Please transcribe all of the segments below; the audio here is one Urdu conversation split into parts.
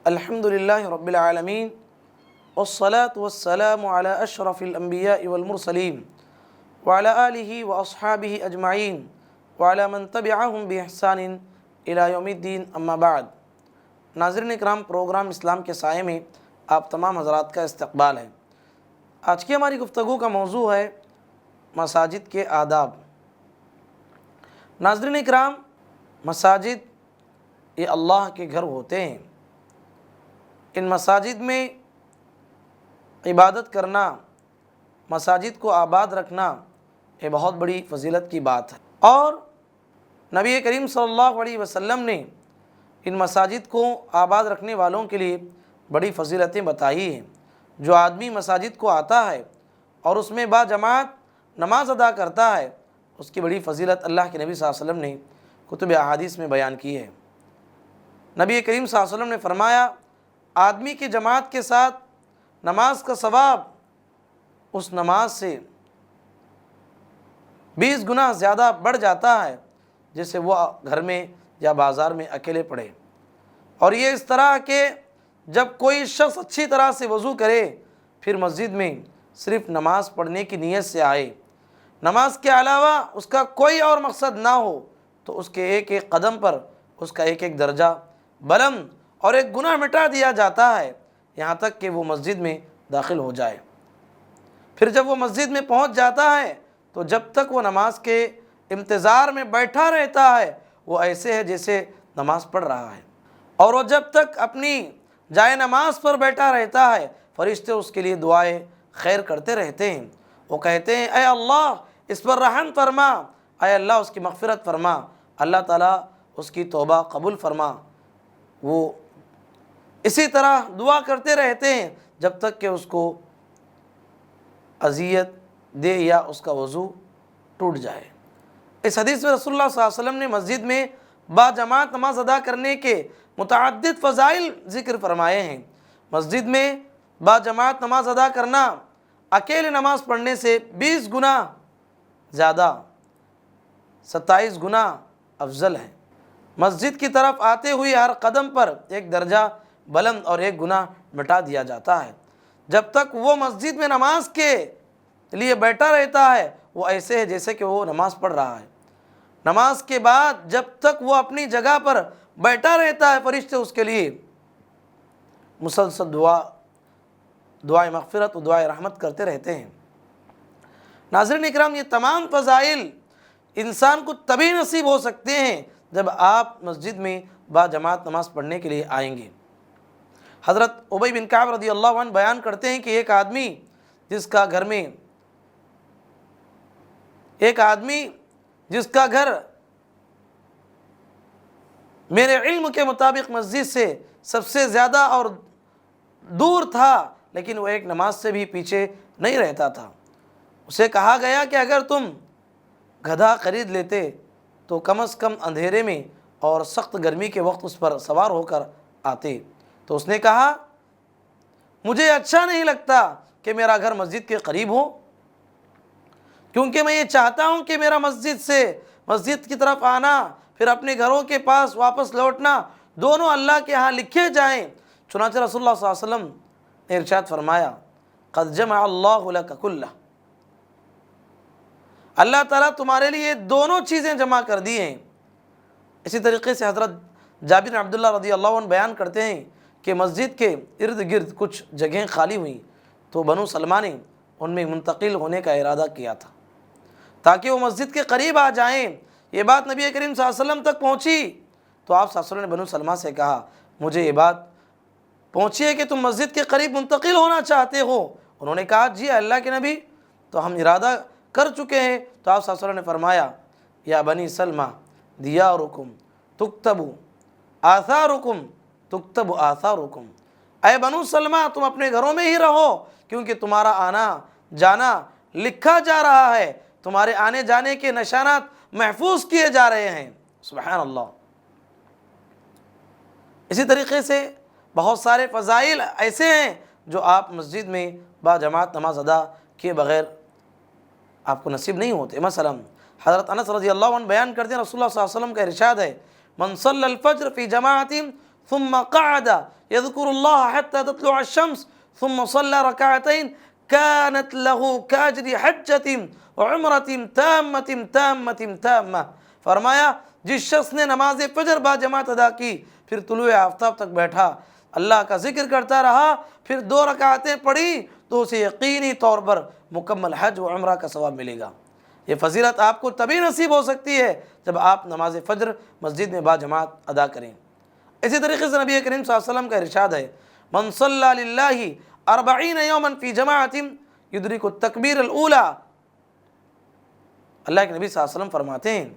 الحمد للہ رب العالمین والصلاة والسلام علی اشرف الانبیاء والمرسلین وعلی آلہ واصحابہ اجمعین وعلی من تبعہم باحسان الی یوم الدین اما بعد۔ ناظرین اکرام، پروگرام اسلام کے سائے میں آپ تمام حضرات کا استقبال ہے۔ آج کی ہماری گفتگو کا موضوع ہے مساجد کے آداب۔ ناظرین اکرام، مساجد یہ اللہ کے گھر ہوتے ہیں۔ ان مساجد میں عبادت کرنا، مساجد کو آباد رکھنا یہ بہت بڑی فضیلت کی بات ہے، اور نبی کریم صلی اللہ علیہ وسلم نے ان مساجد کو آباد رکھنے والوں کے لیے بڑی فضیلتیں بتائی ہیں۔ جو آدمی مساجد کو آتا ہے اور اس میں با جماعت نماز ادا کرتا ہے، اس کی بڑی فضیلت اللہ کے نبی صلی اللہ علیہ وسلم نے کتب احادیث میں بیان کی ہے۔ نبی کریم صلی اللہ علیہ وسلم نے فرمایا، آدمی کی جماعت کے ساتھ نماز کا ثواب اس نماز سے 20 گنا زیادہ بڑھ جاتا ہے جیسے وہ گھر میں یا بازار میں اکیلے پڑھے۔ اور یہ اس طرح کہ جب کوئی شخص اچھی طرح سے وضو کرے پھر مسجد میں صرف نماز پڑھنے کی نیت سے آئے، نماز کے علاوہ اس کا کوئی اور مقصد نہ ہو، تو اس کے ایک ایک قدم پر اس کا ایک ایک درجہ بلند اور ایک گناہ مٹا دیا جاتا ہے، یہاں تک کہ وہ مسجد میں داخل ہو جائے۔ پھر جب وہ مسجد میں پہنچ جاتا ہے تو جب تک وہ نماز کے انتظار میں بیٹھا رہتا ہے وہ ایسے ہے جیسے نماز پڑھ رہا ہے، اور وہ جب تک اپنی جائے نماز پر بیٹھا رہتا ہے فرشتے اس کے لیے دعائیں خیر کرتے رہتے ہیں۔ وہ کہتے ہیں، اے اللہ اس پر رحم فرما، اے اللہ اس کی مغفرت فرما، اللہ تعالیٰ اس کی توبہ قبول فرما۔ وہ اسی طرح دعا کرتے رہتے ہیں جب تک کہ اس کو اذیت دے یا اس کا وضو ٹوٹ جائے۔ اس حدیث میں رسول اللہ صلی اللہ علیہ وسلم نے مسجد میں با جماعت نماز ادا کرنے کے متعدد فضائل ذکر فرمائے ہیں۔ مسجد میں با جماعت نماز ادا کرنا اکیلے نماز پڑھنے سے 20 گنا زیادہ، 27 گنا افضل ہے۔ مسجد کی طرف آتے ہوئے ہر قدم پر ایک درجہ بلند اور ایک گناہ مٹا دیا جاتا ہے۔ جب تک وہ مسجد میں نماز کے لیے بیٹھا رہتا ہے وہ ایسے ہے جیسے کہ وہ نماز پڑھ رہا ہے۔ نماز کے بعد جب تک وہ اپنی جگہ پر بیٹھا رہتا ہے فرشتے اس کے لیے مسلسل دعائے مغفرت و دعائے رحمت کرتے رہتے ہیں۔ ناظرین اکرام، یہ تمام فضائل انسان کو تبھی نصیب ہو سکتے ہیں جب آپ مسجد میں با جماعت نماز پڑھنے کے لیے آئیں گے۔ حضرت ابی بن کعب رضی اللہ عنہ بیان کرتے ہیں کہ ایک آدمی جس کا گھر میرے علم کے مطابق مسجد سے سب سے زیادہ اور دور تھا، لیکن وہ ایک نماز سے بھی پیچھے نہیں رہتا تھا۔ اسے کہا گیا کہ اگر تم گدھا خرید لیتے تو کم از کم اندھیرے میں اور سخت گرمی کے وقت اس پر سوار ہو کر آتے۔ تو اس نے کہا، مجھے اچھا نہیں لگتا کہ میرا گھر مسجد کے قریب ہو، کیونکہ میں یہ چاہتا ہوں کہ میرا مسجد کی طرف آنا پھر اپنے گھروں کے پاس واپس لوٹنا دونوں اللہ کے ہاں لکھے جائیں۔ چنانچہ رسول اللہ صلی اللہ علیہ وسلم نے ارشاد فرمایا، قد جمع اللہ لک کلہ، اللہ تعالیٰ تمہارے لیے دونوں چیزیں جمع کر دی ہیں۔ اسی طریقے سے حضرت جابر بن عبداللہ رضی اللہ عنہ بیان کرتے ہیں کہ مسجد کے ارد گرد کچھ جگہیں خالی ہوئیں تو بنو سلمہ نے ان میں منتقل ہونے کا ارادہ کیا تھا تاکہ وہ مسجد کے قریب آ جائیں۔ یہ بات نبی کریم صلی اللہ علیہ وسلم تک پہنچی تو آپ صلی اللہ علیہ وسلم نے بنو سلمہ سے کہا، مجھے یہ بات پہنچی ہے کہ تم مسجد کے قریب منتقل ہونا چاہتے ہو۔ انہوں نے کہا، جی اللہ کے نبی، تو ہم ارادہ کر چکے ہیں۔ تو آپ صلی اللہ علیہ وسلم نے فرمایا، یا بنی سلمہ دیارکم تکتب آثارکم تکتب آثارکم، اے بنو سلمہ تم اپنے گھروں میں ہی رہو کیونکہ تمہارا آنا جانا لکھا جا رہا ہے، تمہارے آنے جانے کے نشانات محفوظ کیے جا رہے ہیں۔ سبحان اللہ۔ اسی طریقے سے بہت سارے فضائل ایسے ہیں جو آپ مسجد میں با جماعت نماز ادا کیے بغیر آپ کو نصیب نہیں ہوتے۔ مثلا حضرت انس رضی اللہ عنہ بیان کرتے ہیں، رسول اللہ صلی اللہ علیہ وسلم کا ارشاد ہے، من صلی الفجر فی جماعت ثم قعد يذكر الله حتى تطلع الشمس ثم صلى ركعتين كانت له كأجر حجة وعمرة تامة تامة تامة. فرمایا جس شخص نے نماز فجر با جماعت ادا کی، پھر طلوع آفتاب تک بیٹھا، اللہ کا ذکر کرتا رہا، پھر 2 رکعتیں پڑھی، تو اسے یقینی طور پر مکمل حج و عمرہ کا ثواب ملے گا. یہ فضیلت آپ کو تبھی نصیب ہو سکتی ہے جب آپ نماز فجر مسجد میں با جماعت ادا کریں. اسی طریقے سے نبی کریم صلی اللہ علیہ وسلم کا ارشاد ہے، من صلی للہ 40 یوما فی جماعت یدرک التکبیر الاولی. اللہ کے نبی صلی اللہ علیہ وسلم فرماتے ہیں،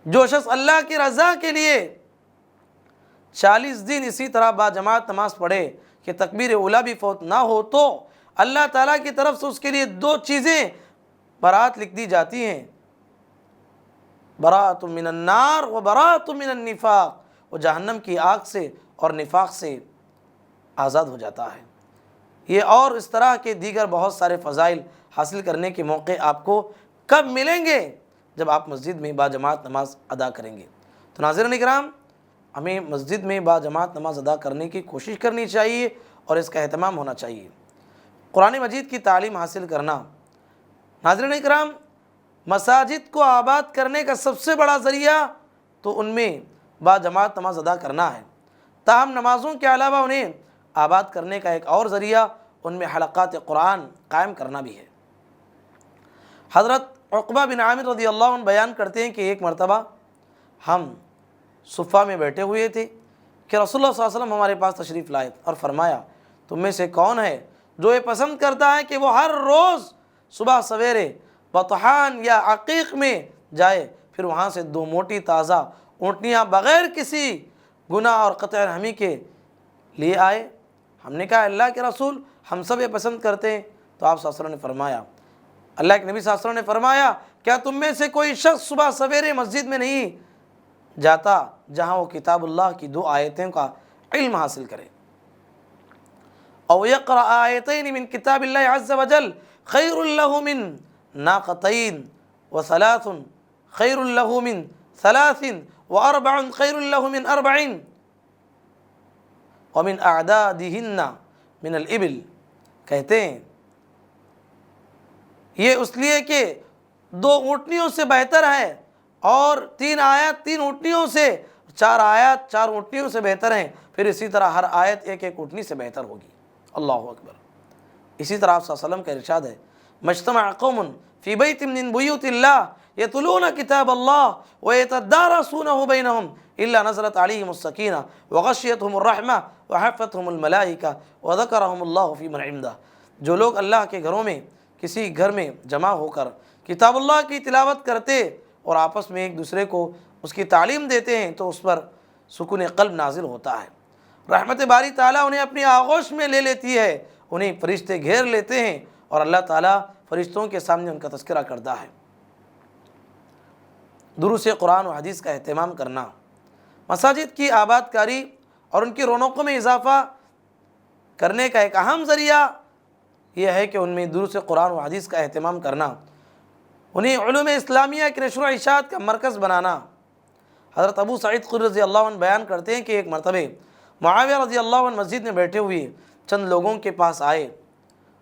جو شخص اللہ کی رضا کے لیے 40 دن اسی طرح با جماعت نماز پڑھے کہ تکبیر اولی بھی فوت نہ ہو، تو اللہ تعالیٰ کی طرف سے اس کے لیے 2 چیزیں برات لکھ دی جاتی ہیں، براۃ من النار و براۃ من النفاق. وہ جہنم کی آگ سے اور نفاق سے آزاد ہو جاتا ہے. یہ اور اس طرح کے دیگر بہت سارے فضائل حاصل کرنے کے موقع آپ کو کب ملیں گے؟ جب آپ مسجد میں با جماعت نماز ادا کریں گے. تو ناظرین کرام، ہمیں مسجد میں با جماعت نماز ادا کرنے کی کوشش کرنی چاہیے اور اس کا اہتمام ہونا چاہیے. قرآن مجید کی تعلیم حاصل کرنا. ناظرین کرام، مساجد کو آباد کرنے کا سب سے بڑا ذریعہ تو ان میں با جماعت نماز ادا کرنا ہے. تاہم نمازوں کے علاوہ انہیں آباد کرنے کا ایک اور ذریعہ ان میں حلقات قرآن قائم کرنا بھی ہے. حضرت عقبہ بن عامر رضی اللہ عنہ بیان کرتے ہیں کہ ایک مرتبہ ہم صفہ میں بیٹھے ہوئے تھے کہ رسول اللہ صلی اللہ علیہ وسلم ہمارے پاس تشریف لائے اور فرمایا، تم میں سے کون ہے جو یہ پسند کرتا ہے کہ وہ ہر روز صبح سویرے بطحان یا عقیق میں جائے، پھر وہاں سے 2 موٹی تازہ اونٹنیاں بغیر کسی گناہ اور قطع رحمی کے لیے آئے؟ ہم نے کہا، اللہ کے رسول، ہم سب یہ پسند کرتے ہیں. تو آپ صلی اللہ علیہ وسلم نے فرمایا، اللہ کے نبی صلی اللہ علیہ وسلم نے فرمایا، کیا تم میں سے کوئی شخص صبح سویرے مسجد میں نہیں جاتا جہاں وہ کتاب اللہ کی 2 آیتوں کا علم حاصل کرے؟ او یقرأ آیتین من کتاب اللہ عز وجل خیر له من ناقتین و3 خیر له من 3 و4 خیر له من 4 ومن اعدادہن من الابل. کہتے ہیں یہ اس لیے کہ 2 اونٹنیوں سے بہتر ہے، اور 3 آیات 3 اونٹنیوں سے، 4 آیات 4 اونٹنیوں سے بہتر ہیں، پھر اسی طرح ہر آیت 1 اونٹنی سے بہتر ہوگی. اللہ اکبر. اسی طرح آپ صلی اللہ علیہ وسلم کا ارشاد ہے، مجتمع قوم فی بیت من بیوت اللہ یتلون کتاب اللہ ویتدارسونہ بینہم الا نزلت علیہم السکینہ وغشیتہم الرحمہ وحفتہم الملائکہ وذکرہم اللہ فی من عندہ. جو لوگ اللہ کے گھروں میں کسی گھر میں جمع ہو کر کتاب اللہ کی تلاوت کرتے اور آپس میں ایک دوسرے کو اس کی تعلیم دیتے ہیں تو اس پر سکون قلب نازل ہوتا ہے. رحمت باری تعالیٰ انہیں اپنی آغوش میں لے لیتی ہے، انہیں فرشتے گھیر لیتے ہیں اور اللہ تعالیٰ فرشتوں کے سامنے ان کا تذکرہ کرتا ہے. دروس قرآن و حدیث کا اہتمام کرنا. مساجد کی آباد کاری اور ان کی رونقوں میں اضافہ کرنے کا ایک اہم ذریعہ یہ ہے کہ ان میں دروس قرآن و حدیث کا اہتمام کرنا، انہیں علوم اسلامیہ کی نشر و اشاعت کا مرکز بنانا. حضرت ابو سعید خدری رضی اللہ عنہ بیان کرتے ہیں کہ ایک مرتبہ معاویہ رضی اللہ عنہ مسجد میں بیٹھے ہوئے چند لوگوں کے پاس آئے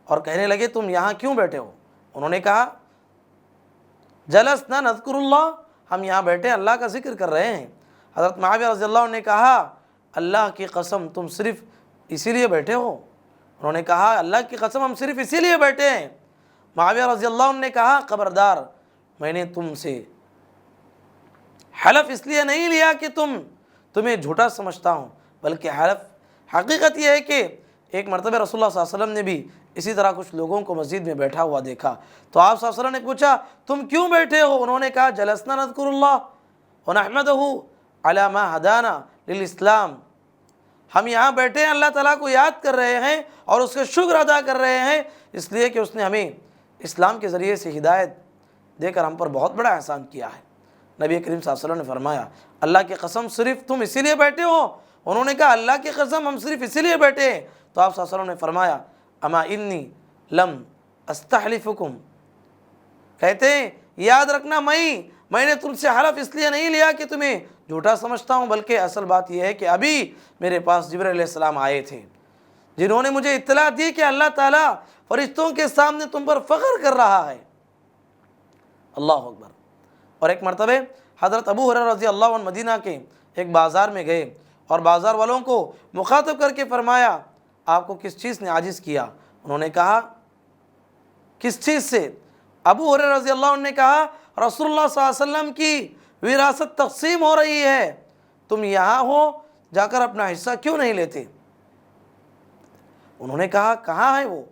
اور کہنے لگے، تم یہاں کیوں بیٹھے ہو؟ انہوں نے کہا، جلسنا نذکر اللہ، ہم یہاں بیٹھے اللہ کا ذکر کر رہے ہیں. حضرت معاویہ رضی اللہ عنہ نے کہا، اللہ کی قسم تم صرف اسی لیے بیٹھے ہو؟ انہوں نے کہا، اللہ کی قسم ہم صرف اسی لیے بیٹھے ہیں. معاویہ رضی اللہ عنہ نے کہا، خبردار، میں نے تم سے حلف اس لیے نہیں لیا کہ تمہیں جھوٹا سمجھتا ہوں، بلکہ حقیقت یہ ہے کہ ایک مرتبہ رسول اللہ صلی اللہ علیہ وسلم نے بھی اسی طرح کچھ لوگوں کو مسجد میں بیٹھا ہوا دیکھا. تو آپ صلی اللہ علیہ وسلم نے پوچھا، تم کیوں بیٹھے ہو؟ انہوں نے کہا، جلسنا نذکر اللہ ونحمدہ علی ما ہدانا للاسلام، ہم یہاں بیٹھے ہیں اللہ تعالیٰ کو یاد کر رہے ہیں اور اس کا شکر ادا کر رہے ہیں، اس لیے کہ اس نے ہمیں اسلام کے ذریعے سے ہدایت دے کر ہم پر بہت بڑا احسان کیا ہے. نبی کریم صلی اللہ علیہ وسلم نے فرمایا، اللہ کی قسم صرف تم اسی لیے بیٹھے ہو؟ انہوں نے کہا، اللہ کی قسم ہم صرف اسی لیے بیٹھے ہیں. تو آپ صلی اللہ علیہ وسلم نے فرمایا، اما انی لم استحلفکم، کہتے ہیں یاد رکھنا، میں میں نے تم سے حلف اس لیے نہیں لیا کہ تمہیں جھوٹا سمجھتا ہوں، بلکہ اصل بات یہ ہے کہ ابھی میرے پاس جبرائیل علیہ السلام آئے تھے جنہوں نے مجھے اطلاع دی کہ اللہ تعالیٰ فرشتوں کے سامنے تم پر فخر کر رہا ہے۔ اللہ اکبر۔ اور ایک مرتبہ حضرت ابو ہریرہ رضی اللہ عنہ مدینہ کے ایک بازار میں گئے اور بازار والوں کو مخاطب کر کے فرمایا، آپ کو کس چیز نے عاجز کیا؟ انہوں نے کہا، کس چیز سے؟ ابو ہریرہ رضی اللہ عنہ نے کہا، رسول اللہ صلی اللہ علیہ وسلم کی وراثت تقسیم ہو رہی ہے، تم یہاں ہو، جا کر اپنا حصہ کیوں نہیں لیتے؟ انہوں نے کہا، کہاں ہے وہ؟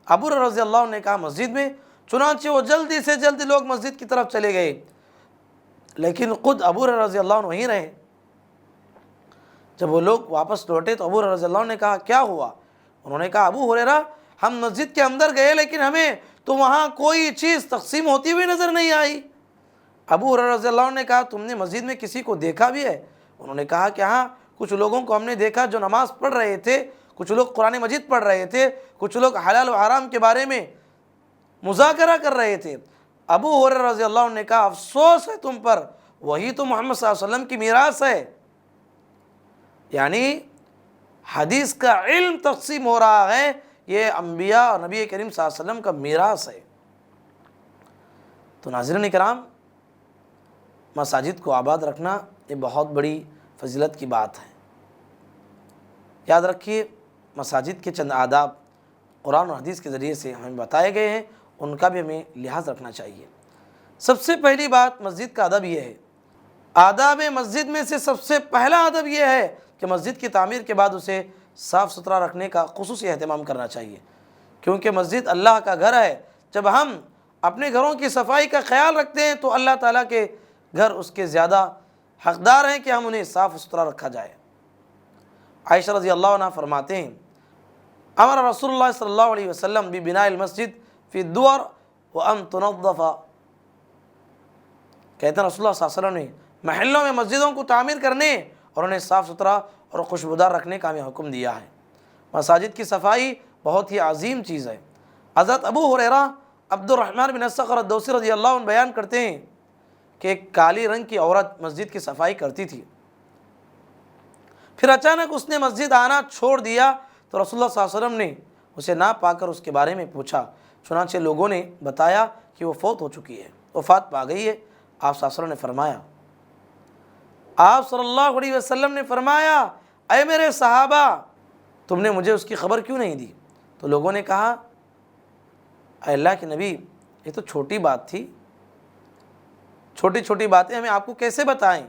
ابو ہریرہ رضی اللہ عنہ نے کہا، مسجد میں۔ چنانچہ وہ جلدی سے جلدی لوگ مسجد کی طرف چلے گئے، لیکن خود ابو ہریرہ رضی اللہ عنہ وہیں رہے۔ جب وہ لوگ واپس لوٹے تو ابو ہریرہ رضی اللہ عنہ نے کہا، کیا ہوا؟ انہوں نے کہا، ابو ہریرہ، ہم مسجد کے اندر گئے لیکن ہمیں تو وہاں کوئی چیز تقسیم ہوتی ہوئی نظر نہیں آئی۔ ابو ہریرہ رضی اللہ عنہ نے کہا، تم نے مسجد میں کسی کو دیکھا بھی ہے؟ انہوں نے کہا کہ ہاں، کچھ لوگوں کو ہم نے دیکھا جو نماز پڑھ رہے تھے، کچھ لوگ قرآن مجید پڑھ رہے تھے، کچھ لوگ حلال و حرام کے بارے میں مذاکرہ کر رہے تھے۔ ابو ہریرہ رضی اللہ عنہ نے کہا، افسوس ہے تم پر، وہی تو محمد صلی اللہ علیہ وسلم کی میراث ہے۔ یعنی حدیث کا علم تقسیم ہو رہا ہے، یہ انبیاء اور نبی کریم صلی اللہ علیہ وسلم کا میراث ہے۔ تو ناظرین کرام، مساجد کو آباد رکھنا یہ بہت بڑی فضیلت کی بات ہے۔ یاد رکھیے، مساجد کے چند آداب قرآن اور حدیث کے ذریعے سے ہمیں بتائے گئے ہیں، ان کا بھی ہمیں لحاظ رکھنا چاہیے۔ سب سے پہلی بات مسجد کا ادب یہ ہے، آداب مسجد میں سے سب سے پہلا ادب یہ ہے کہ مسجد کی تعمیر کے بعد اسے صاف ستھرا رکھنے کا خصوصی اہتمام کرنا چاہیے، کیونکہ مسجد اللہ کا گھر ہے۔ جب ہم اپنے گھروں کی صفائی کا خیال رکھتے ہیں تو اللہ تعالیٰ کے گھر اس کے زیادہ حقدار ہیں کہ ہم انہیں صاف ستھرا رکھا جائے۔ عائشہ رضی اللہ عنہ فرماتے ہیں، امر رسول اللہ صلی اللہ علیہ وسلم ببناء المسجد فی الدور وان تنظف، کہتے ہیں رسول اللہ صلی اللہ علیہ وسلم نے محلوں میں مسجدوں کو تعمیر کرنے اور انہیں صاف ستھرا اور خوشبودار رکھنے کا ہمیں حکم دیا ہے۔ مساجد کی صفائی بہت ہی عظیم چیز ہے۔ حضرت ابو ہریرہ عبد الرحمن بن صخر الدوسی رضی اللہ عنہ بیان کرتے ہیں کہ ایک کالی رنگ کی عورت مسجد کی صفائی کرتی تھی، پھر اچانک اس نے مسجد آنا چھوڑ دیا تو رسول اللہ صلی اللہ علیہ وسلم نے اسے نہ پا کر اس کے بارے میں پوچھا، چنانچہ لوگوں نے بتایا کہ وہ فوت ہو چکی ہے، وفات پا گئی ہے۔ آپ صلی اللہ علیہ وسلم نے فرمایا، اے میرے صحابہ، تم نے مجھے اس کی خبر کیوں نہیں دی؟ تو لوگوں نے کہا، اے اللہ کے نبی، یہ تو چھوٹی بات تھی، چھوٹی چھوٹی باتیں ہمیں آپ کو کیسے بتائیں؟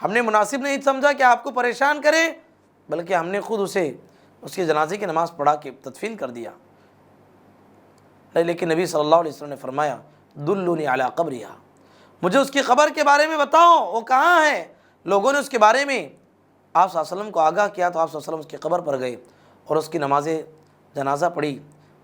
ہم نے مناسب نہیں سمجھا کہ آپ کو پریشان کریں، بلکہ ہم نے خود اسے اس کے جنازے کی نماز پڑھا کے تدفین کر دیا۔ لیکن نبی صلی اللہ علیہ وسلم نے فرمایا، دلونی علی قبرہا، مجھے اس کی قبر کے بارے میں بتاؤ، وہ کہاں ہے؟ لوگوں نے اس کے بارے میں آپ صلی اللہ علیہ وسلم کو آگاہ کیا تو آپ صلی اللہ علیہ وسلم اس کی قبر پر گئے اور اس کی نماز جنازہ پڑھی۔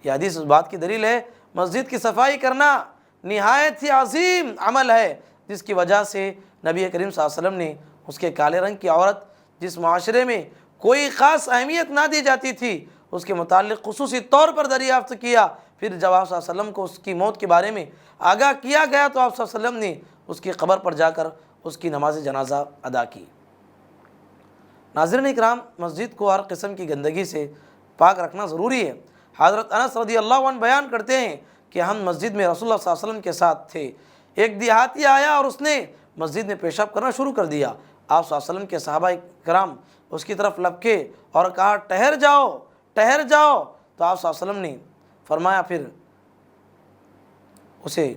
یہ حدیث اس بات کی دلیل ہے، مسجد کی صفائی کرنا نہایت ہی عظیم عمل ہے، جس کی وجہ سے نبی کریم صلی اللہ علیہ وسلم نے اس کے کالے رنگ کی عورت، جس معاشرے میں کوئی خاص اہمیت نہ دی جاتی تھی، اس کے متعلق خصوصی طور پر دریافت کیا۔ پھر جب آپ صلی اللہ علیہ وسلم کو اس کی موت کے بارے میں آگاہ کیا گیا تو آپ صلی اللہ علیہ وسلم نے اس کی قبر پر جا کر اس کی نماز جنازہ ادا کی۔ ناظرین اکرام، مسجد کو ہر قسم کی گندگی سے پاک رکھنا ضروری ہے۔ حضرت انس رضی اللہ عنہ بیان کرتے ہیں کہ ہم مسجد میں رسول اللہ صلی اللہ علیہ وسلم کے ساتھ تھے، ایک دیہاتی آیا اور اس نے مسجد میں پیشاب کرنا شروع کر دیا۔ آپ صلی اللہ علیہ وسلم کے صحابہ کرام اس کی طرف لپکے اور کہا، ٹھہر جاؤ ٹھہر جاؤ۔ تو آپ صلی اللہ علیہ وسلم نے فرمایا، پھر اسے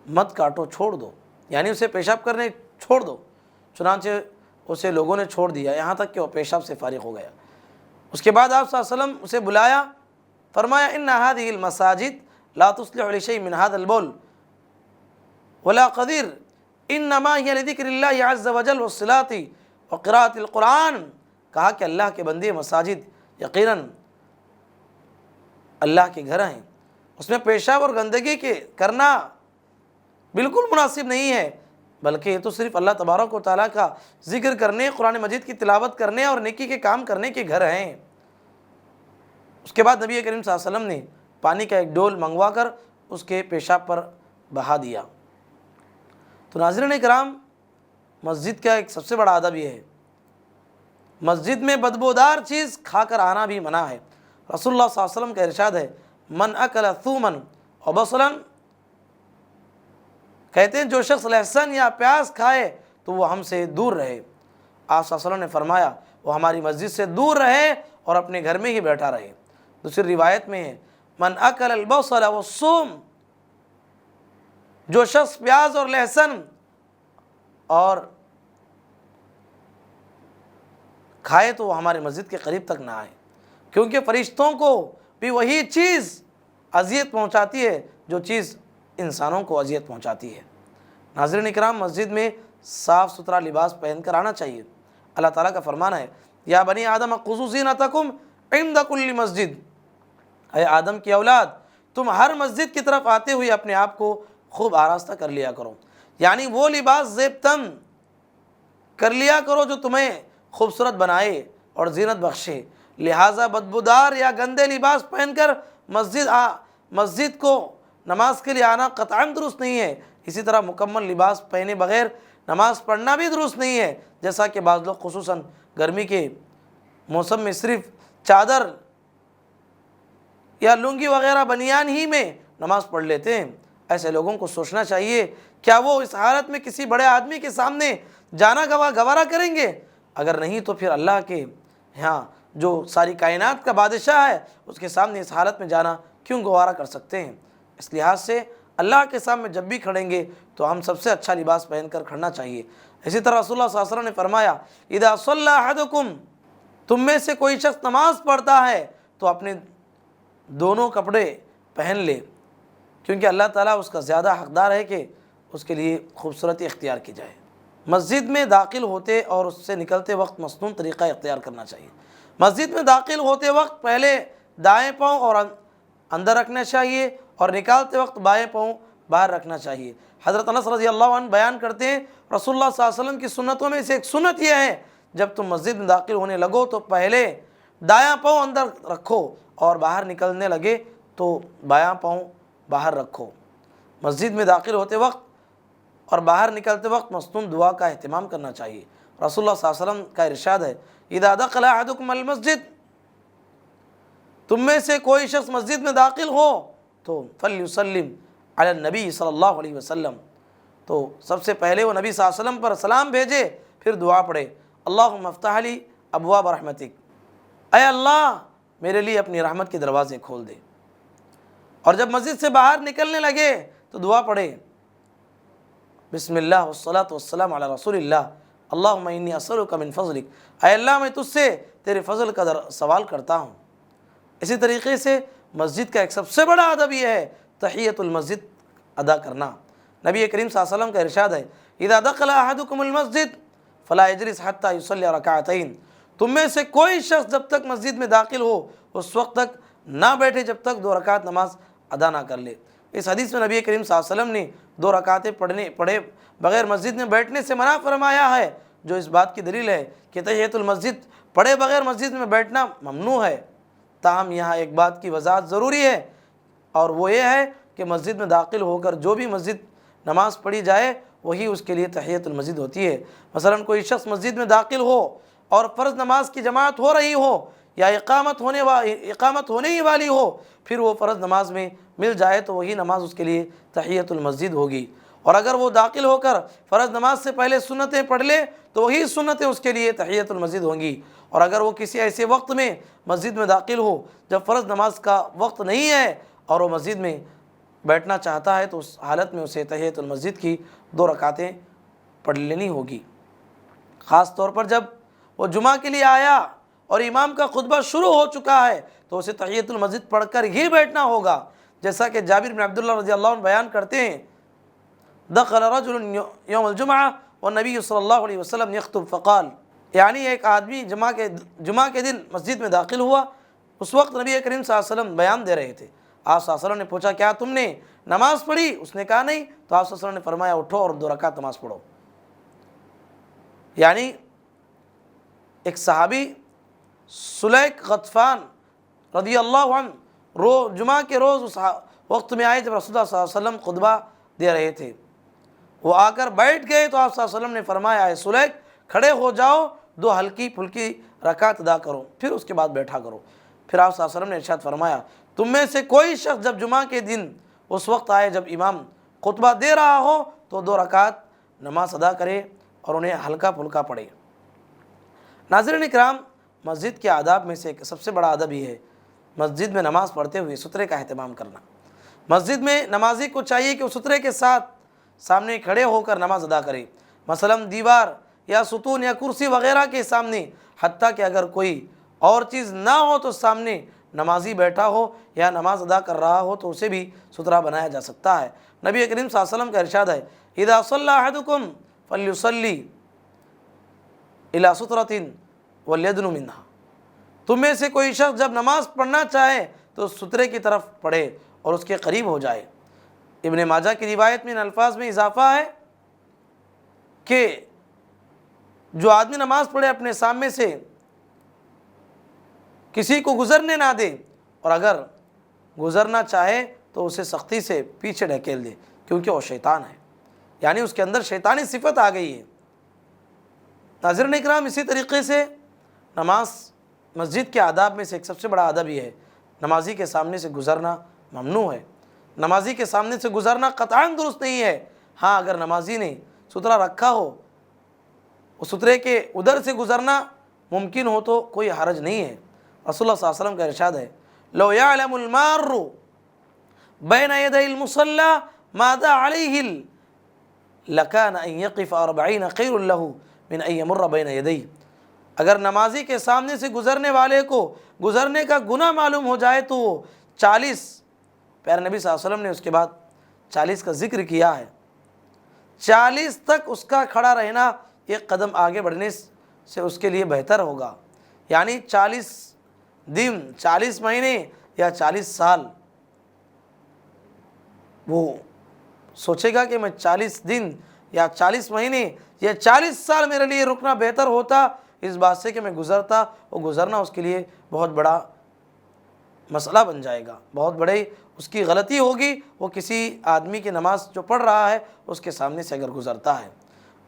مت کاٹو، چھوڑ دو، یعنی اسے پیشاب کرنے چھوڑ دو۔ چنانچہ اسے لوگوں نے چھوڑ دیا یہاں تک کہ وہ پیشاب سے فارغ ہو گیا۔ اس کے بعد آپ صلی اللہ علیہ وسلم اسے بلایا، فرمایا، ان هذه المساجد لا تصلح لشيء من هذا البول ولا قدیر انما هي لذکر اللہ عز وجل والصلاة وقراءة القرآن۔ کہا کہ اللہ کے بندے، مساجد یقیناً اللہ کے گھر ہیں، اس میں پیشاب اور گندگی کے کرنا بالکل مناسب نہیں ہے، بلکہ یہ تو صرف اللہ تبارک و تعالیٰ کا ذکر کرنے، قرآن مجید کی تلاوت کرنے اور نیکی کے کام کرنے کے گھر ہیں۔ اس کے بعد نبی کریم صلی اللہ علیہ وسلم نے پانی کا ایک ڈول منگوا کر اس کے پیشاب پر بہا دیا۔ تو ناظرین کرام، مسجد کا ایک سب سے بڑا ادب یہ ہے، مسجد میں بدبودار چیز کھا کر آنا بھی منع ہے۔ رسول اللہ صلی اللہ علیہ وسلم کا ارشاد ہے، من اکل ثوما و بصلا، کہتے ہیں جو شخص لہسن یا پیاز کھائے تو وہ ہم سے دور رہے۔ آپ صلی اللہ علیہ وسلم نے فرمایا وہ ہماری مسجد سے دور رہے اور اپنے گھر میں ہی بیٹھا رہے۔ دوسری روایت میں ہے، من اکل البصل والثوم، جو شخص پیاز اور لہسن اور کھائے تو وہ ہمارے مسجد کے قریب تک نہ آئے، کیونکہ فرشتوں کو بھی وہی چیز اذیت پہنچاتی ہے جو چیز انسانوں کو اذیت پہنچاتی ہے۔ ناظرین اکرام، مسجد میں صاف ستھرا لباس پہن کر آنا چاہیے۔ اللہ تعالیٰ کا فرمانا ہے، یا بنی آدم خذوا زینتکم عند کل مسجد، اے آدم کی اولاد، تم ہر مسجد کی طرف آتے ہوئے اپنے آپ کو خوب آراستہ کر لیا کرو، یعنی وہ لباس زیب تن کر لیا کرو جو تمہیں خوبصورت بنائے اور زینت بخشے۔ لہٰذا بدبودار یا گندے لباس پہن کر مسجد کو نماز کے لیے آنا قطعاً درست نہیں ہے۔ اسی طرح مکمل لباس پہنے بغیر نماز پڑھنا بھی درست نہیں ہے، جیسا کہ بعض لوگ خصوصاً گرمی کے موسم میں صرف چادر یا لنگی وغیرہ بنیان ہی میں نماز پڑھ لیتے ہیں۔ ایسے لوگوں کو سوچنا چاہیے، کیا وہ اس حالت میں کسی بڑے آدمی کے سامنے جانا گوارا کریں گے؟ اگر نہیں تو پھر اللہ کے ہاں جو ساری کائنات کا بادشاہ ہے اس کے سامنے اس حالت میں جانا کیوں گوارا کر سکتے ہیں؟ اس لحاظ سے اللہ کے سامنے جب بھی کھڑیں گے تو ہم سب سے اچھا لباس پہن کر کھڑنا چاہیے۔ اسی طرح رسول اللہ صلی اللہ علیہ وسلم نے فرمایا، اذا صلی احدکم، تم میں سے کوئی شخص نماز پڑھتا ہے تو اپنے دونوں کپڑے پہن لے، کیونکہ اللہ تعالیٰ اس کا زیادہ حقدار ہے کہ اس کے لیے خوبصورتی اختیار کی جائے۔ مسجد میں داخل ہوتے اور اس سے نکلتے وقت مصنون طریقہ اختیار کرنا چاہیے۔ مسجد میں داخل ہوتے وقت پہلے دائیں پاؤں اور اندر رکھنا چاہیے اور نکالتے وقت بائیں پاؤں باہر رکھنا چاہیے۔ حضرت انس رضی اللہ عنہ بیان کرتے ہیں، رسول اللہ صلی اللہ علیہ وسلم کی سنتوں میں سے ایک سنت یہ ہے، جب تم مسجد میں داخل ہونے لگو تو پہلے دایاں پاؤں اندر رکھو اور باہر نکلنے لگے تو بایاں پاؤں باہر رکھو۔ مسجد میں داخل ہوتے وقت اور باہر نکلتے وقت مصنون دعا کا اہتمام کرنا چاہیے۔ رسول اللہ صلی اللہ علیہ وسلم کا ارشاد ہے، اذا دخل احدکم المسجد، تم میں سے کوئی شخص مسجد میں داخل ہو تو فلیسلم علی النبی صلی اللہ علیہ وسلم، تو سب سے پہلے وہ نبی صلی اللہ علیہ وسلم پر سلام بھیجے، پھر دعا پڑھے، اللہم افتح لی ابواب رحمتک، اے اللہ میرے لیے اپنی رحمت کے دروازے کھول دے۔ اور جب مسجد سے باہر نکلنے لگے تو دعا پڑھے، بسم اللہ والصلاة والسلام علی رسول اللہ، اللہم انی اسألک من فضلک، اے اللہ میں تجھ سے تیرے فضل کا سوال کرتا ہوں۔ اسی طریقے سے مسجد کا ایک سب سے بڑا ادب یہ ہے تحیۃ المسجد ادا کرنا۔ نبی کریم صلی اللہ علیہ وسلم کا ارشاد ہے، اذا دخل احدکم المسجد فلا یجلس حتی یصلی رکعتین، تم میں سے کوئی شخص جب تک مسجد میں داخل ہو اس وقت تک نہ بیٹھے جب تک 2 رکعت نماز ادا نہ کر لے۔ اس حدیث میں نبی کریم صلی اللہ علیہ وسلم نے 2 رکعتیں پڑھے بغیر مسجد میں بیٹھنے سے منع فرمایا ہے، جو اس بات کی دلیل ہے کہ تحیۃ المسجد پڑھے بغیر مسجد میں بیٹھنا ممنوع ہے۔ تاہم یہاں ایک بات کی وضاحت ضروری ہے، اور وہ یہ ہے کہ مسجد میں داخل ہو کر جو بھی مسجد نماز پڑھی جائے وہی اس کے لیے تحیۃ المسجد ہوتی ہے۔ مثلا کوئی شخص مسجد میں داخل ہو اور فرض نماز کی جماعت ہو رہی ہو یا اقامت ہونے ہی والی ہو، پھر وہ فرض نماز میں مل جائے تو وہی نماز اس کے لیے تحیۃ المسجد ہوگی، اور اگر وہ داخل ہو کر فرض نماز سے پہلے سنتیں پڑھ لے تو وہی سنتیں اس کے لیے تحیۃ المسجد ہوں گی۔ اور اگر وہ کسی ایسے وقت میں مسجد میں داخل ہو جب فرض نماز کا وقت نہیں ہے اور وہ مسجد میں بیٹھنا چاہتا ہے تو اس حالت میں اسے تحیۃ المسجد کی 2 رکعتیں پڑھ لینی ہوگی۔ خاص طور پر جب وہ جمعہ کے لیے آیا اور امام کا خطبہ شروع ہو چکا ہے تو اسے تحیۃ المسجد پڑھ کر ہی بیٹھنا ہوگا، جیسا کہ جابر بن عبداللہ رضی اللہ عنہ بیان کرتے ہیں، دخل رجل یوم الجمعہ والنبی صلی اللہ علیہ وسلم یخطب فقال، یعنی ایک آدمی جمعہ کے دن مسجد میں داخل ہوا، اس وقت نبی کریم صلی اللہ علیہ وسلم بیان دے رہے تھے۔ آپ صلی اللہ علیہ وسلم نے پوچھا، کیا تم نے نماز پڑھی؟ اس نے کہا نہیں، تو آپ صلی اللہ علیہ وسلم نے فرمایا، اٹھو اور 2 رکعت نماز پڑھو۔ یعنی ایک صحابی سلیک غطفان رضی اللہ عنہ جمعہ کے روز اس وقت میں آئے جب رسول اللہ صلی اللہ علیہ وسلم خطبہ دے رہے تھے، وہ آ کر بیٹھ گئے تو آپ صلی اللہ علیہ وسلم نے فرمایا اے سلیک کھڑے ہو جاؤ، 2 ہلکی پھلکی رکعت ادا کرو، پھر اس کے بعد بیٹھا کرو۔ پھر آپ صلی اللہ علیہ وسلم نے ارشاد فرمایا تم میں سے کوئی شخص جب جمعہ کے دن اس وقت آئے جب امام خطبہ دے رہا ہو تو 2 رکعت نماز ادا کرے اور انہیں ہلکا پھلکا پڑھے۔ ناظرین اکرام، مسجد کے آداب میں سے ایک سب سے بڑا ادب یہ ہے مسجد میں نماز پڑھتے ہوئے سترے کا اہتمام کرنا۔ مسجد میں نمازی کو چاہیے کہ وہ سترے کے ساتھ سامنے کھڑے ہو کر نماز ادا کرے، مثلا دیوار یا ستون یا کرسی وغیرہ کے سامنے، حتیٰ کہ اگر کوئی اور چیز نہ ہو تو سامنے نمازی بیٹھا ہو یا نماز ادا کر رہا ہو تو اسے بھی ستھرا بنایا جا سکتا ہے۔ نبی کریم صلی اللہ علیہ وسلم کا ارشاد ہے اذا صلی احدکم فلیصلی الی سترۃ ولیدن منہا، تم میں سے کوئی شخص جب نماز پڑھنا چاہے تو سترے کی طرف پڑھے اور اس کے قریب ہو جائے۔ ابن ماجہ کی روایت میں ان الفاظ میں اضافہ ہے کہ جو آدمی نماز پڑھے اپنے سامنے سے کسی کو گزرنے نہ دے، اور اگر گزرنا چاہے تو اسے سختی سے پیچھے ڈھکیل دے، کیونکہ وہ شیطان ہے، یعنی اس کے اندر شیطانی صفت آ گئی ہے۔ ناظرین اکرام، اسی طریقے سے نماز مسجد کے آداب میں سے ایک سب سے بڑا ادب یہ ہے نمازی کے سامنے سے گزرنا ممنوع ہے۔ نمازی کے سامنے سے گزرنا قطعاً درست نہیں ہے۔ ہاں، اگر نمازی نے سترہ رکھا ہو، اس سترے کے ادھر سے گزرنا ممکن ہو تو کوئی حرج نہیں ہے۔ رسول اللہ صلی اللہ علیہ وسلم کا ارشاد ہے لو یعلم المار بین یدی المصلی ماذا علیہ لکان ان یقف 40 خیر لہ من ان یمر بین یدیہ، اگر نمازی کے سامنے سے گزرنے والے کو گزرنے کا گناہ معلوم ہو جائے تو وہ 40، پیارے نبی صلی اللہ علیہ وسلم نے اس کے بعد 40 کا ذکر کیا ہے، 40 تک اس کا کھڑا رہنا ایک قدم آگے بڑھنے سے اس کے لیے بہتر ہوگا، یعنی 40 دن، 40 مہینے یا 40 سال وہ سوچے گا کہ میں 40 دن یا 40 مہینے یا 40 سال میرے لیے رکنا بہتر ہوتا اس بات سے کہ میں گزرتا، وہ گزرنا اس کے لیے بہت بڑا مسئلہ بن جائے گا، بہت بڑی اس کی غلطی ہوگی۔ وہ کسی آدمی کی نماز جو پڑھ رہا ہے اس کے سامنے سے اگر گزرتا ہے۔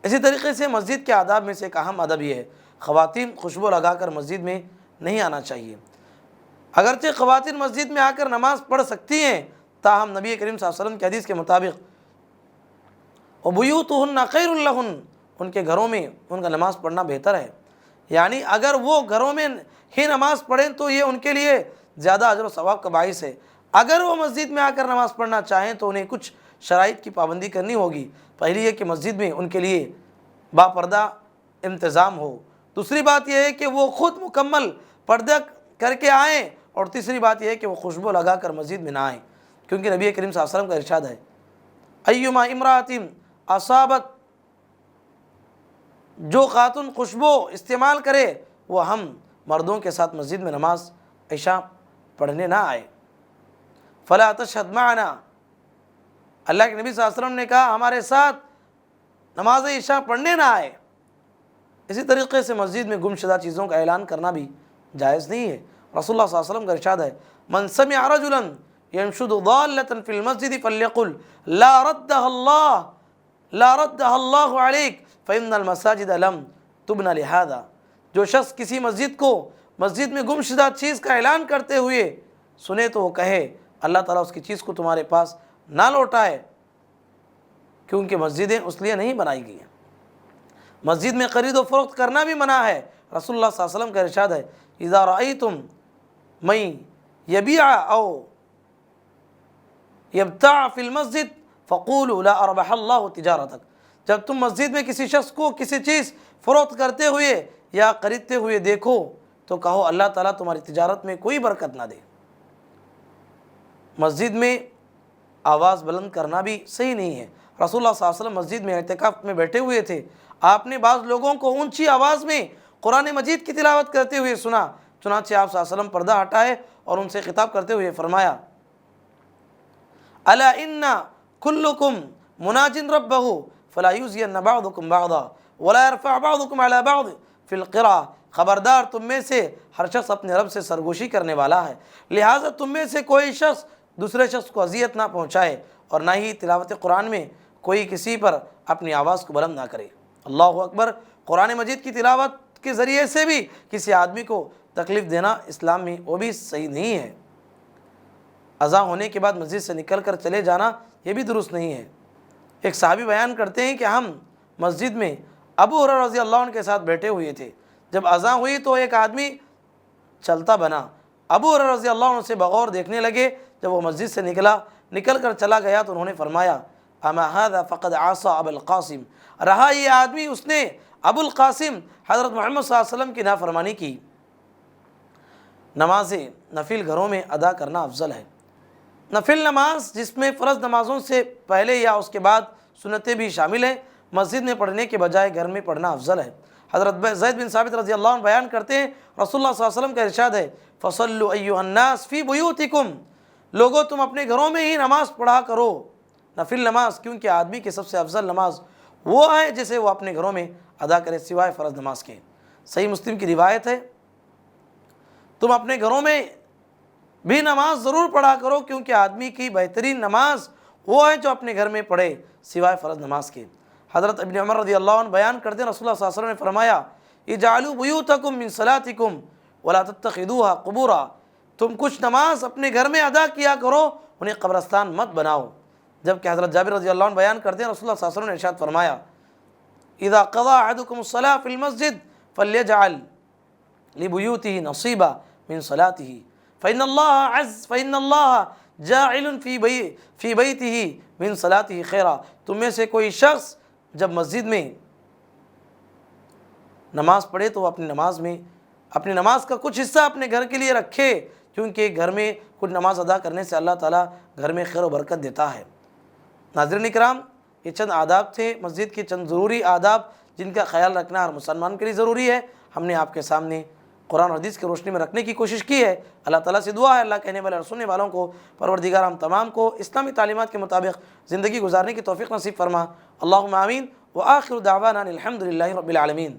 اسی طریقے سے مسجد کے آداب میں سے ایک اہم ادب یہ ہے خواتین خوشبو لگا کر مسجد میں نہیں آنا چاہیے۔ اگرچہ خواتین مسجد میں آ کر نماز پڑھ سکتی ہیں، تاہم نبی کریم صلی اللہ علیہ وسلم کی حدیث کے مطابق وَبُيُوتُهُنَّ خَيْرٌ لَهُنَّ، ان کے گھروں میں ان کا نماز پڑھنا بہتر ہے، یعنی اگر وہ گھروں میں ہی نماز پڑھیں تو یہ ان کے لیے زیادہ اجر و ثواب کا باعث ہے۔ اگر وہ مسجد میں آ کر نماز پڑھنا چاہیں تو انہیں کچھ شرائط کی پابندی کرنی ہوگی۔ پہلی یہ کہ مسجد میں ان کے لیے باپردہ انتظام ہو، دوسری بات یہ ہے کہ وہ خود مکمل پردہ کر کے آئیں، اور تیسری بات یہ ہے کہ وہ خوشبو لگا کر مسجد میں نہ آئیں، کیونکہ نبی کریم صلی اللہ علیہ وسلم کا ارشاد ہے ایما امرأۃ اصابت، جو خاتون خوشبو استعمال کرے وہ ہم مردوں کے ساتھ مسجد میں نماز عشاء پڑھنے نہ آئے، فلا تشہد معنا، اللہ کے نبی صلی اللہ علیہ وسلم نے کہا ہمارے ساتھ نماز عشاء پڑھنے نہ آئے۔ اسی طریقے سے مسجد میں گمشدہ چیزوں کا اعلان کرنا بھی جائز نہیں ہے۔ رسول اللہ صلی اللہ علیہ وسلم کا ارشاد ہے من سمع رجلا ينشد ضالة في المسجد فليقل لا ردها الله عليك فإن المساجد لم تبنى لهذا، جو شخص کسی مسجد میں گمشدہ چیز کا اعلان کرتے ہوئے سنے تو وہ کہے اللہ تعالیٰ اس کی چیز کو تمہارے پاس نہ لوٹائے، کیونکہ مسجدیں اس لیے نہیں بنائی گئی ہیں۔ مسجد میں خرید و فروخت کرنا بھی منع ہے۔ رسول اللہ صلی اللہ علیہ وسلم کا ارشاد ہے اذا رأيتم من يبيع او يبتاع في المسجد فقولوا لا اربح الله تجارتك، جب تم مسجد میں کسی شخص کو کسی چیز فروخت کرتے ہوئے یا خریدتے ہوئے دیکھو تو کہو اللہ تعالیٰ تمہاری تجارت میں کوئی برکت نہ دے۔ مسجد میں آواز بلند کرنا بھی صحیح نہیں ہے۔ رسول اللہ صلی اللہ علیہ وسلم مسجد میں اعتکاف میں بیٹھے ہوئے تھے، آپ نے بعض لوگوں کو اونچی آواز میں قرآن مجید کی تلاوت کرتے ہوئے سنا، چنانچہ آپ صلی اللہ علیہ وسلم پردہ ہٹائے اور ان سے خطاب کرتے ہوئے فرمایا الا ان کلکم مناج ربہ فلا یؤذین بعضکم بعضا ولا یرفع بعضکم علی بعض فی القراءۃ، خبردار تم میں سے ہر شخص اپنے رب سے سرگوشی کرنے والا ہے، لہٰذا تم میں سے کوئی شخص دوسرے شخص کو اذیت نہ پہنچائے اور نہ ہی تلاوت قرآن میں کوئی کسی پر اپنی آواز کو بلند نہ کرے۔ اللہ اکبر۔ قرآن مجید کی تلاوت کے ذریعے سے بھی کسی آدمی کو تکلیف دینا اسلام میں وہ بھی صحیح نہیں ہے۔ اذان ہونے کے بعد مسجد سے نکل کر چلے جانا یہ بھی درست نہیں ہے۔ ایک صحابی بیان کرتے ہیں کہ ہم مسجد میں ابو ہریرہ رضی اللہ عنہ کے ساتھ بیٹھے ہوئے تھے، جب اذان ہوئی تو ایک آدمی چلتا بنا، ابو ہریرہ رضی اللہ عنہ سے بغور دیکھنے لگے۔ جب وہ مسجد سے نکل کر چلا گیا تو انہوں نے فرمایا اما هذا فقد عصى ابا القاسم، رہا یہ آدمی اس نے ابو القاسم حضرت محمد صلی اللہ علیہ وسلم کی نافرمانی کی۔ نماز نفل گھروں میں ادا کرنا افضل ہے۔ نفل نماز جس میں فرض نمازوں سے پہلے یا اس کے بعد سنتیں بھی شامل ہیں، مسجد میں پڑھنے کے بجائے گھر میں پڑھنا افضل ہے۔ حضرت زید بن ثابت رضی اللہ عنہ بیان کرتے ہیں رسول اللہ صلی اللہ علیہ وسلم کا ارشاد ہے فصلوا ایھا الناس فی بیوتکم، لوگو تم اپنے گھروں میں ہی نماز پڑھا کرو نفل نماز، کیونکہ آدمی کی سب سے افضل نماز وہ ہے جسے وہ اپنے گھروں میں ادا کرے سوائے فرض نماز کے۔ صحیح مسلم کی روایت ہے تم اپنے گھروں میں بھی نماز ضرور پڑھا کرو، کیونکہ آدمی کی بہترین نماز وہ ہے جو اپنے گھر میں پڑھے سوائے فرض نماز کے۔ حضرت ابن عمر رضی اللہ عنہ بیان کرتے ہیں رسول اللہ صلی اللہ علیہ وسلم نے فرمایا اجعلوا بیوتکم من صلاتکم ولا تتخذوها قبورا، تم کچھ نماز اپنے گھر میں ادا کیا کرو، انہیں قبرستان مت بناؤ۔ جبکہ حضرت جابر رضی اللہ عنہ بیان کرتے ہیں رسول اللہ صلی اللہ علیہ وسلم نے ارشاد فرمایا اذا قضى احدكم الصلاة في المسجد فليجعل لبيوته نصيبا من صلاته فإن الله جاعل في بيته من صلاته خيرا، تم میں سے کوئی شخص جب مسجد میں نماز پڑھے تو وہ اپنی نماز کا کچھ حصہ اپنے گھر کے لیے رکھے، کیونکہ گھر میں کچھ نماز ادا کرنے سے اللہ تعالیٰ گھر میں خیر و برکت دیتا ہے۔ ناظرین اکرام، یہ چند آداب تھے، مسجد کے چند ضروری آداب جن کا خیال رکھنا ہر مسلمان کے لیے ضروری ہے، ہم نے آپ کے سامنے قرآن اور حدیث کی روشنی میں رکھنے کی کوشش کی ہے۔ اللہ تعالیٰ سے دعا ہے اللہ کہنے والے اور سننے والوں کو پروردگار ہم تمام کو اسلامی تعلیمات کے مطابق زندگی گزارنے کی توفیق نصیب فرما۔ اللہم آمین۔ وآخر دعوانا الحمدللہ رب العالمین۔